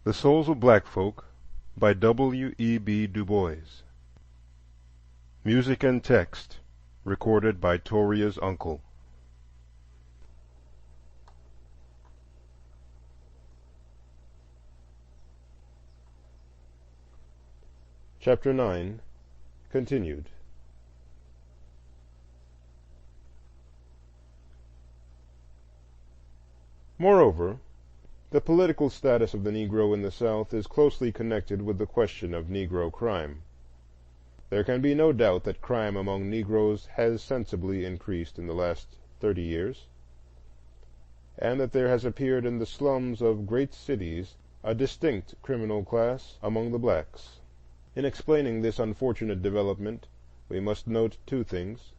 The Souls of Black Folk by W.E.B.DuBois. Music and text recorded by Toria's uncle. Chapter 9, continued. Moreover, the political status of the Negro in the South is closely connected with the question of Negro crime. There can be no doubt that crime among Negroes has sensibly increased in the last 30 years, and that there has appeared in the slums of great cities a distinct criminal class among the blacks. In explaining this unfortunate development, we must note two things.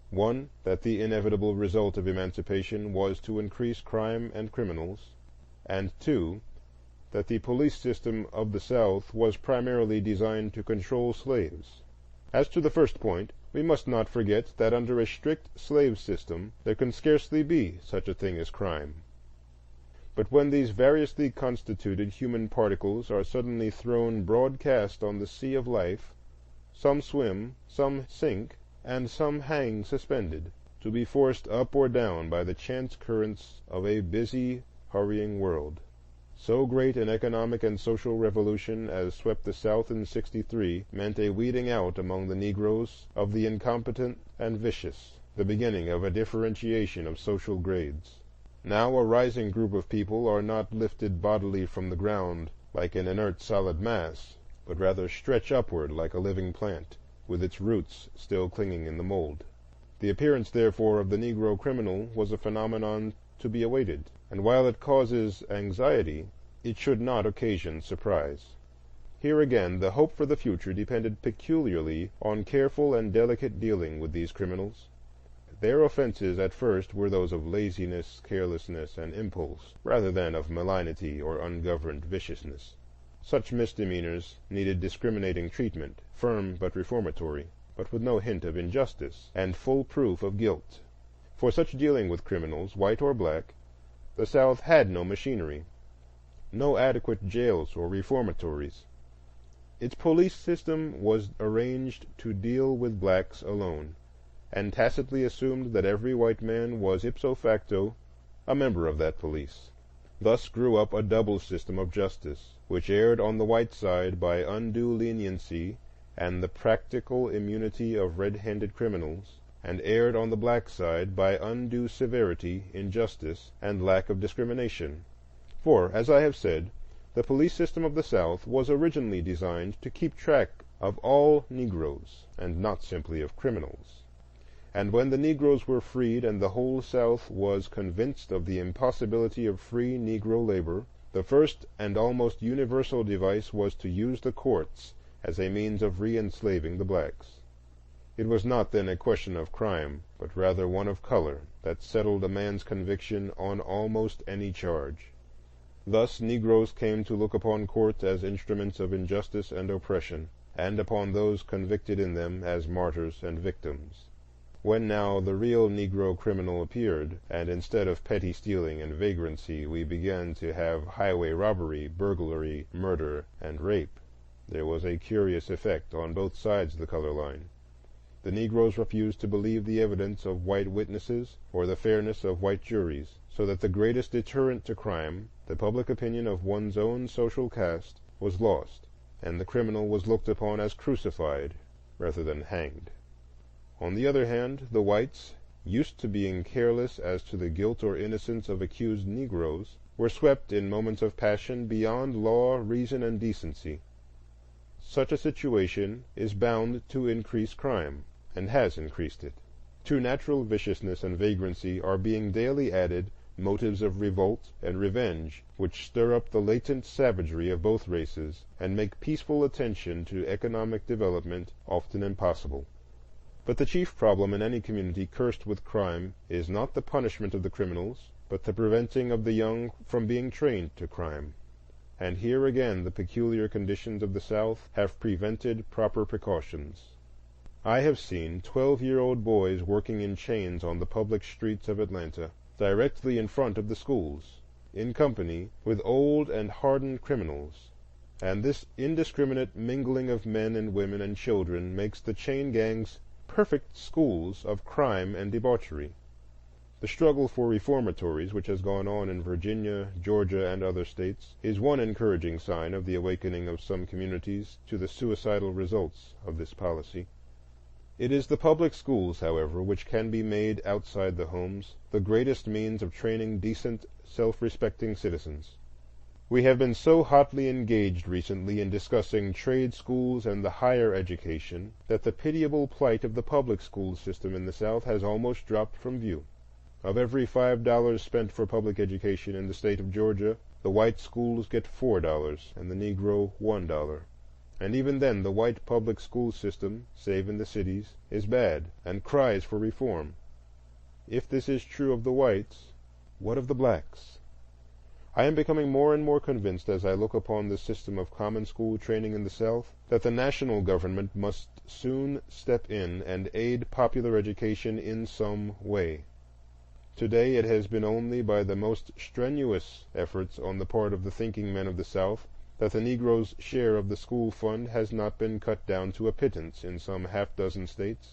One, that the inevitable result of emancipation was to increase crime and criminals, and two, that the police system of the South was primarily designed to control slaves. As to the first point, we must not forget that under a strict slave system there can scarcely be such a thing as crime. But when these variously constituted human particles are suddenly thrown broadcast on the sea of life, some swim, some sink, and some hang suspended, to be forced up or down by the chance currents of a busy, hurrying world. So great an economic and social revolution as swept the South in '63 meant a weeding out among the Negroes of the incompetent and vicious, the beginning of a differentiation of social grades. Now a rising group of people are not lifted bodily from the ground like an inert solid mass, but rather stretch upward like a living plant, with its roots still clinging in the mold. The appearance, therefore, of the Negro criminal was a phenomenon to be awaited, and while it causes anxiety, it should not occasion surprise. Here again the hope for the future depended peculiarly on careful and delicate dealing with these criminals. Their offenses at first were those of laziness, carelessness, and impulse, rather than of malignity or ungoverned viciousness. Such misdemeanors needed discriminating treatment, firm but reformatory, but with no hint of injustice, and full proof of guilt. For such dealing with criminals, white or black, the South had no machinery, no adequate jails or reformatories. Its police system was arranged to deal with blacks alone, and tacitly assumed that every white man was ipso facto a member of that police. Thus grew up a double system of justice, which erred on the white side by undue leniency and the practical immunity of red-handed criminals, and erred on the black side by undue severity, injustice, and lack of discrimination. For, as I have said, the police system of the South was originally designed to keep track of all Negroes, and not simply of criminals. And when the Negroes were freed and the whole South was convinced of the impossibility of free Negro labor, the first and almost universal device was to use the courts as a means of re-enslaving the blacks. It was not then a question of crime, but rather one of color, that settled a man's conviction on almost any charge. Thus Negroes came to look upon courts as instruments of injustice and oppression, and upon those convicted in them as martyrs and victims. When now the real Negro criminal appeared, and instead of petty stealing and vagrancy we began to have highway robbery, burglary, murder, and rape, there was a curious effect on both sides of the color line. The Negroes refused to believe the evidence of white witnesses or the fairness of white juries, so that the greatest deterrent to crime, the public opinion of one's own social caste, was lost, and the criminal was looked upon as crucified rather than hanged. On the other hand, the whites, used to being careless as to the guilt or innocence of accused Negroes, were swept in moments of passion beyond law, reason, and decency. Such a situation is bound to increase crime, and has increased it. To natural viciousness and vagrancy are being daily added motives of revolt and revenge, which stir up the latent savagery of both races and make peaceful attention to economic development often impossible. But the chief problem in any community cursed with crime is not the punishment of the criminals, but the preventing of the young from being trained to crime. And here again the peculiar conditions of the South have prevented proper precautions. I have seen 12-year-old boys working in chains on the public streets of Atlanta, directly in front of the schools. in company with old and hardened criminals, and this indiscriminate mingling of men and women and children makes the chain gangs perfect schools of crime and debauchery. The struggle for reformatories, which has gone on in Virginia, Georgia, and other states, is one encouraging sign of the awakening of some communities to the suicidal results of this policy. It is the public schools, however, which can be made outside the homes the greatest means of training decent, self-respecting citizens. We have been so hotly engaged recently in discussing trade schools and the higher education that the pitiable plight of the public school system in the South has almost dropped from view. Of every $5 spent for public education in the state of Georgia, the white schools get $4 and the Negro $1. And even then the white public school system, save in the cities, is bad and cries for reform. If this is true of the whites, what of the blacks? I am becoming more and more convinced as I look upon the system of common school training in the South that the national government must soon step in and aid popular education in some way. Today it has been only by the most strenuous efforts on the part of the thinking men of the South that the Negro's share of the school fund has not been cut down to a pittance in some half-dozen states,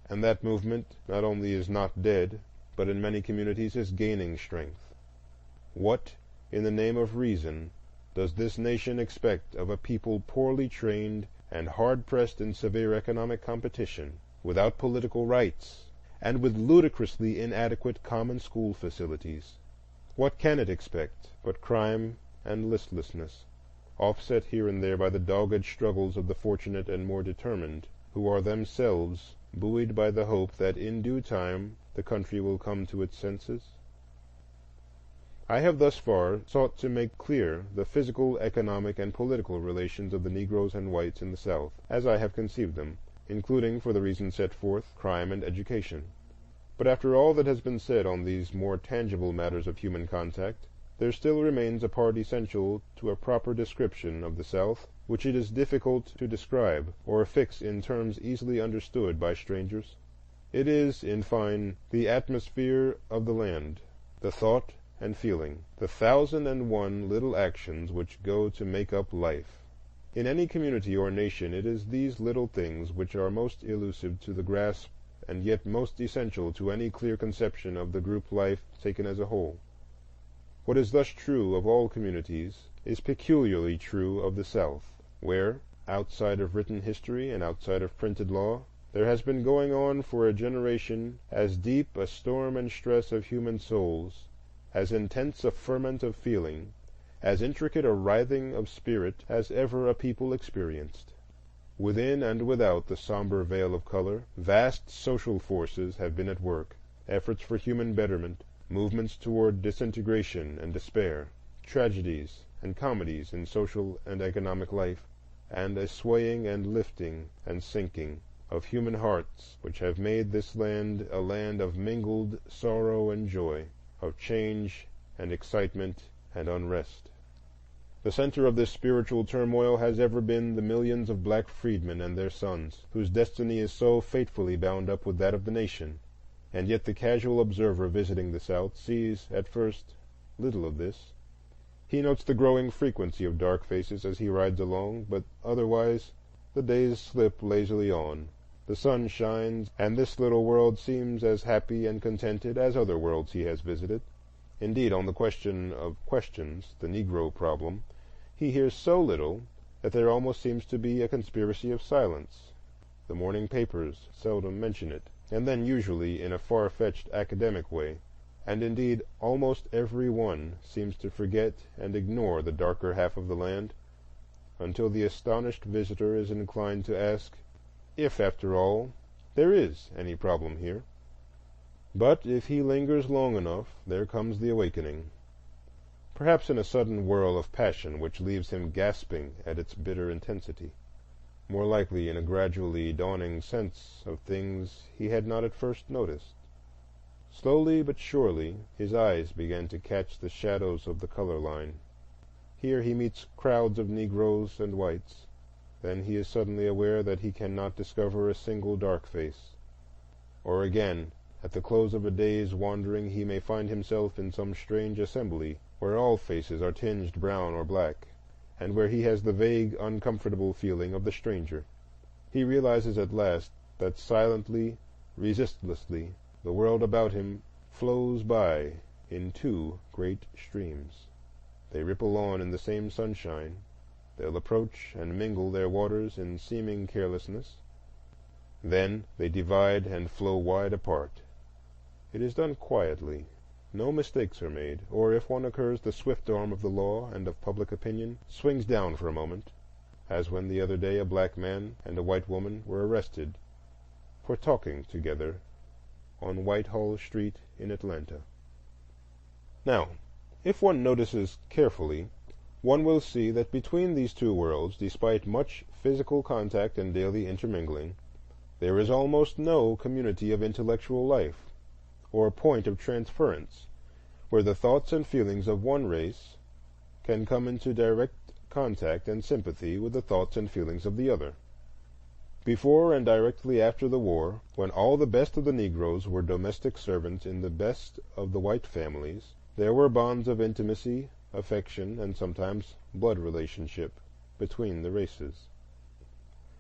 and that movement not only is not dead, but in many communities is gaining strength. What, in the name of reason, does this nation expect of a people poorly trained and hard-pressed in severe economic competition, without political rights, and with ludicrously inadequate common school facilities? What can it expect but crime and listlessness, offset here and there by the dogged struggles of the fortunate and more determined, who are themselves buoyed by the hope that in due time the country will come to its senses? I have thus far sought to make clear the physical, economic, and political relations of the Negroes and whites in the South, as I have conceived them, including, for the reasons set forth, crime and education. But after all that has been said on these more tangible matters of human contact, there still remains a part essential to a proper description of the South, which it is difficult to describe or fix in terms easily understood by strangers. It is, in fine, the atmosphere of the land, the thought and feeling, the 1,001 little actions which go to make up life. In any community or nation it is these little things which are most elusive to the grasp and yet most essential to any clear conception of the group life taken as a whole. What is thus true of all communities is peculiarly true of the South, where, outside of written history and outside of printed law, there has been going on for a generation as deep a storm and stress of human souls, as intense a ferment of feeling, as intricate a writhing of spirit as ever a people experienced. Within and without the somber veil of color, vast social forces have been at work, efforts for human betterment, movements toward disintegration and despair, tragedies and comedies in social and economic life, and a swaying and lifting and sinking of human hearts which have made this land a land of mingled sorrow and joy, of change and excitement and unrest. The center of this spiritual turmoil has ever been the millions of black freedmen and their sons, whose destiny is so fatefully bound up with that of the nation. And yet the casual observer visiting the South sees, at first, little of this. He notes the growing frequency of dark faces as he rides along, but otherwise the days slip lazily on. The sun shines, and this little world seems as happy and contented as other worlds he has visited. Indeed, on the question of questions, the Negro problem, he hears so little that there almost seems to be a conspiracy of silence. The morning papers seldom mention it, and then usually in a far-fetched academic way, and indeed almost every one seems to forget and ignore the darker half of the land, until the astonished visitor is inclined to ask if, after all, there is any problem here. But if he lingers long enough, there comes the awakening, perhaps in a sudden whirl of passion which leaves him gasping at its bitter intensity, more likely in a gradually dawning sense of things he had not at first noticed. Slowly but surely his eyes began to catch the shadows of the color line. Here he meets crowds of Negroes and whites. Then he is suddenly aware that he cannot discover a single dark face. Or again, at the close of a day's wandering, he may find himself in some strange assembly where all faces are tinged brown or black, and where he has the vague, uncomfortable feeling of the stranger. He realizes at last that silently, resistlessly, the world about him flows by in two great streams. They ripple on in the same sunshine. They'll approach and mingle their waters in seeming carelessness. Then they divide and flow wide apart. It is done quietly. No mistakes are made, or if one occurs, the swift arm of the law and of public opinion swings down for a moment, as when the other day a black man and a white woman were arrested for talking together on Whitehall Street in Atlanta. Now, if one notices carefully, one will see that between these two worlds, despite much physical contact and daily intermingling, there is almost no community of intellectual life, or point of transference, where the thoughts and feelings of one race can come into direct contact and sympathy with the thoughts and feelings of the other. Before and directly after the war, when all the best of the Negroes were domestic servants in the best of the white families, there were bonds of intimacy, affection, and sometimes blood relationship between the races.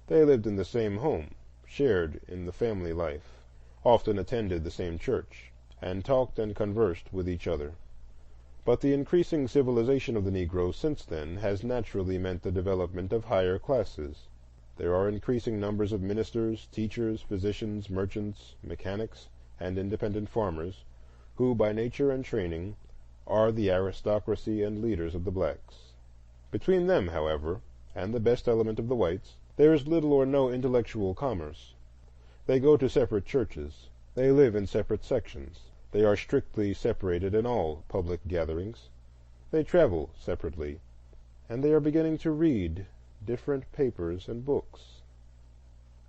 They lived in the same home, shared in the family life, often attended the same church, and talked and conversed with each other. But the increasing civilization of the Negro since then has naturally meant the development of higher classes. There are increasing numbers of ministers, teachers, physicians, merchants, mechanics, and independent farmers, who by nature and training are the aristocracy and leaders of the blacks. Between them, however, and the best element of the whites, there is little or no intellectual commerce. They go to separate churches. They live in separate sections. They are strictly separated in all public gatherings. They travel separately, and they are beginning to read different papers and books.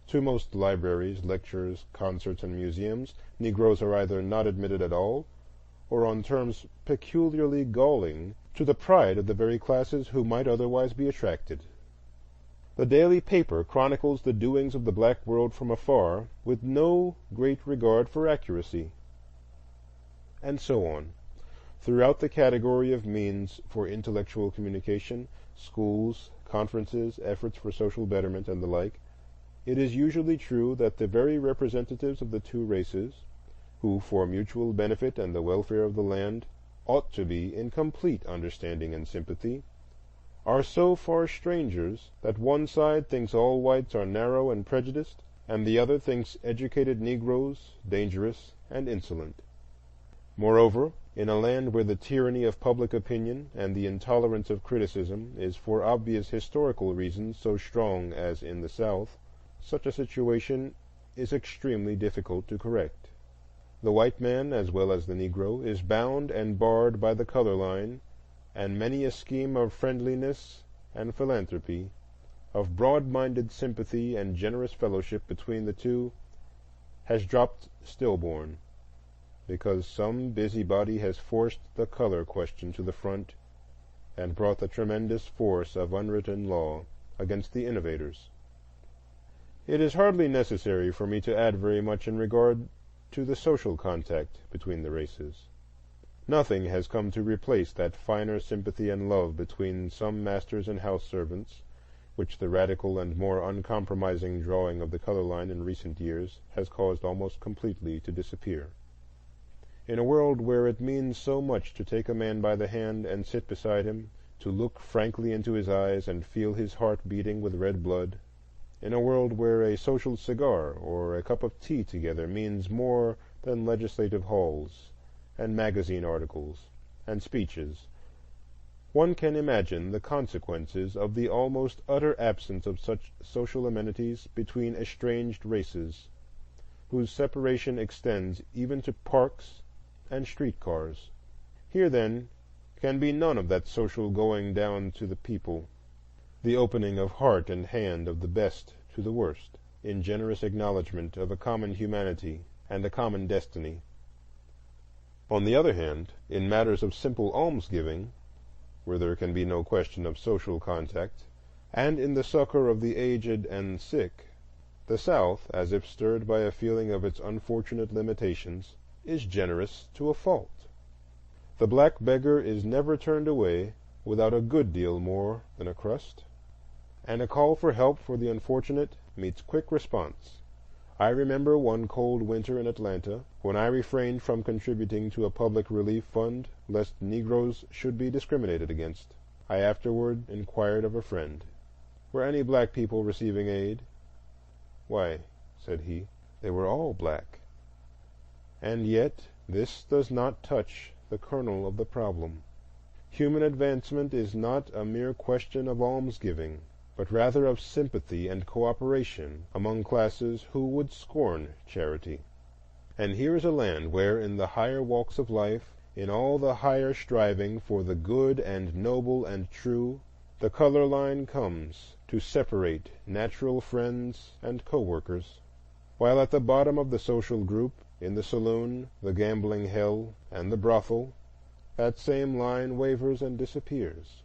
To most libraries, lectures, concerts, and museums, Negroes are either not admitted at all, or on terms peculiarly galling to the pride of the very classes who might otherwise be attracted. The daily paper chronicles the doings of the black world from afar, with no great regard for accuracy, and so on. Throughout the category of means for intellectual communication, schools, conferences, efforts for social betterment, and the like, it is usually true that the very representatives of the two races, who for mutual benefit and the welfare of the land ought to be in complete understanding and sympathy, are so far strangers that one side thinks all whites are narrow and prejudiced, and the other thinks educated Negroes dangerous and insolent. Moreover, in a land where the tyranny of public opinion and the intolerance of criticism is for obvious historical reasons so strong as in the South, such a situation is extremely difficult to correct. The white man, as well as the Negro, is bound and barred by the color line, and many a scheme of friendliness and philanthropy, of broad-minded sympathy and generous fellowship between the two, has dropped stillborn, because some busybody has forced the color question to the front and brought the tremendous force of unwritten law against the innovators. It is hardly necessary for me to add very much in regard to the social contact between the races. Nothing has come to replace that finer sympathy and love between some masters and house servants, which the radical and more uncompromising drawing of the color line in recent years has caused almost completely to disappear. In a world where it means so much to take a man by the hand and sit beside him, to look frankly into his eyes and feel his heart beating with red blood, in a world where a social cigar or a cup of tea together means more than legislative halls and magazine articles and speeches, one can imagine the consequences of the almost utter absence of such social amenities between estranged races, whose separation extends even to parks and streetcars. Here, then, can be none of that social going down to the people, the opening of heart and hand of the best to the worst, in generous acknowledgment of a common humanity and a common destiny. On the other hand, in matters of simple almsgiving, where there can be no question of social contact, and in the succor of the aged and sick, the South, as if stirred by a feeling of its unfortunate limitations, is generous to a fault. The black beggar is never turned away without a good deal more than a crust, and a call for help for the unfortunate meets quick response. I remember one cold winter in Atlanta, when I refrained from contributing to a public relief fund lest Negroes should be discriminated against. I afterward inquired of a friend, "Were any black people receiving aid?" "Why," said he, "they were all black." And yet this does not touch the kernel of the problem. Human advancement is not a mere question of almsgiving, but rather of sympathy and cooperation among classes who would scorn charity. And here is a land where, in the higher walks of life, in all the higher striving for the good and noble and true, the color line comes to separate natural friends and co-workers, while at the bottom of the social group, in the saloon, the gambling hell, and the brothel, that same line wavers and disappears.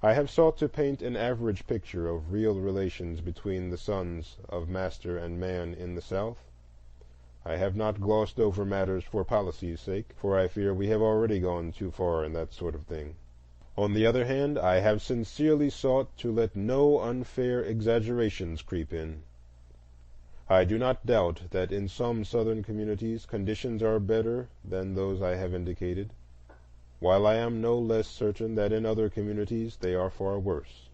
I have sought to paint an average picture of real relations between the sons of master and man in the South. I have not glossed over matters for policy's sake, for I fear we have already gone too far in that sort of thing. On the other hand, I have sincerely sought to let no unfair exaggerations creep in. I do not doubt that in some Southern communities conditions are better than those I have indicated, while I am no less certain that in other communities they are far worse.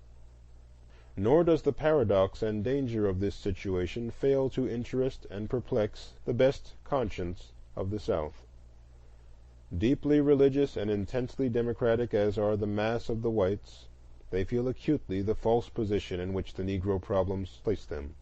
Nor does the paradox and danger of this situation fail to interest and perplex the best conscience of the South. Deeply religious and intensely democratic as are the mass of the whites, they feel acutely the false position in which the Negro problems place them.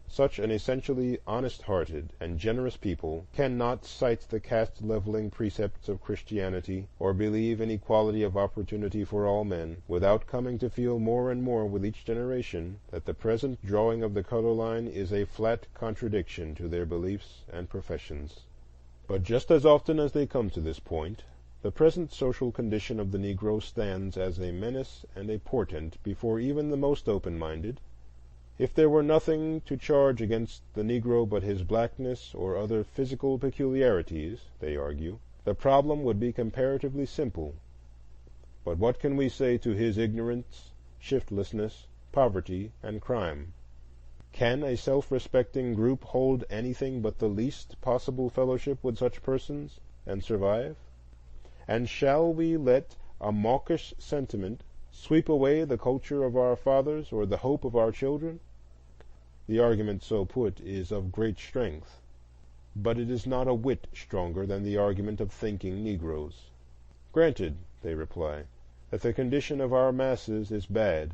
Such an essentially honest-hearted and generous people cannot cite the caste-leveling precepts of Christianity or believe in equality of opportunity for all men without coming to feel more and more with each generation that the present drawing of the color line is a flat contradiction to their beliefs and professions. But just as often as they come to this point, the present social condition of the Negro stands as a menace and a portent before even the most open-minded. If there were nothing to charge against the Negro but his blackness or other physical peculiarities, they argue, the problem would be comparatively simple. But what can we say to his ignorance, shiftlessness, poverty, and crime? Can a self-respecting group hold anything but the least possible fellowship with such persons and survive? And shall we let a mawkish sentiment sweep away the culture of our fathers or the hope of our children? The argument so put is of great strength, but it is not a whit stronger than the argument of thinking Negroes. Granted, they reply, that the condition of our masses is bad.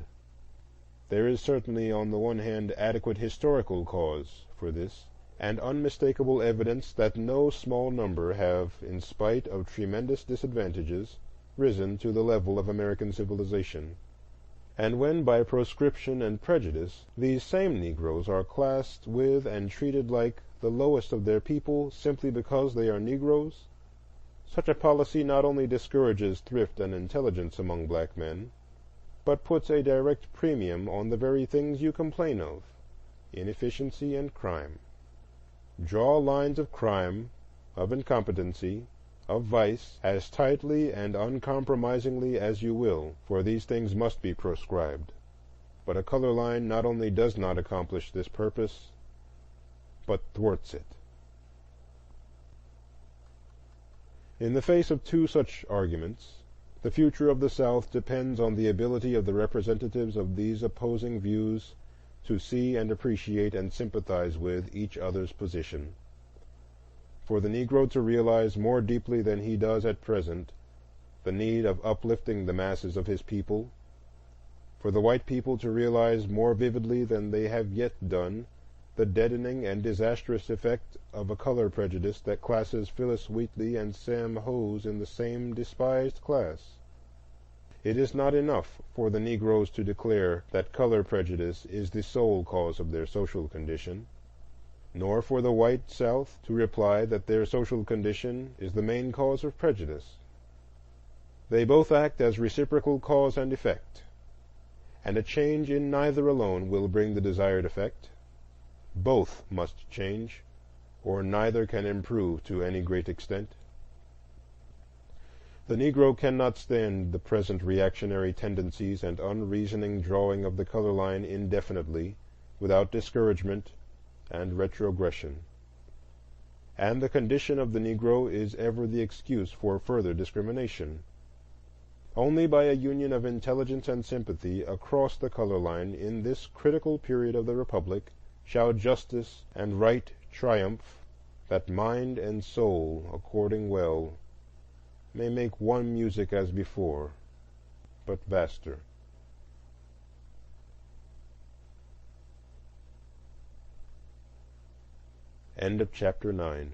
There is certainly on the one hand adequate historical cause for this, and unmistakable evidence that no small number have, in spite of tremendous disadvantages, risen to the level of American civilization. And when by proscription and prejudice these same Negroes are classed with and treated like the lowest of their people simply because they are Negroes, such a policy not only discourages thrift and intelligence among black men, but puts a direct premium on the very things you complain of, inefficiency and crime. Draw lines of crime, of incompetency, of vice, as tightly and uncompromisingly as you will, for these things must be proscribed. But a color line not only does not accomplish this purpose, but thwarts it. In the face of two such arguments, the future of the South depends on the ability of the representatives of these opposing views to see and appreciate and sympathize with each other's position. For the Negro to realize more deeply than he does at present the need of uplifting the masses of his people, for the white people to realize more vividly than they have yet done the deadening and disastrous effect of a color prejudice that classes Phyllis Wheatley and Sam Hose in the same despised class. It is not enough for the Negroes to declare that color prejudice is the sole cause of their social condition, nor for the white South to reply that their social condition is the main cause of prejudice. They both act as reciprocal cause and effect, and a change in neither alone will bring the desired effect. Both must change, or neither can improve to any great extent. The Negro cannot stand the present reactionary tendencies and unreasoning drawing of the color line indefinitely without discouragement and retrogression. And the condition of the Negro is ever the excuse for further discrimination. Only by a union of intelligence and sympathy across the color line in this critical period of the Republic shall justice and right triumph, that mind and soul, according well, may make one music as before, but vaster. End of chapter 9.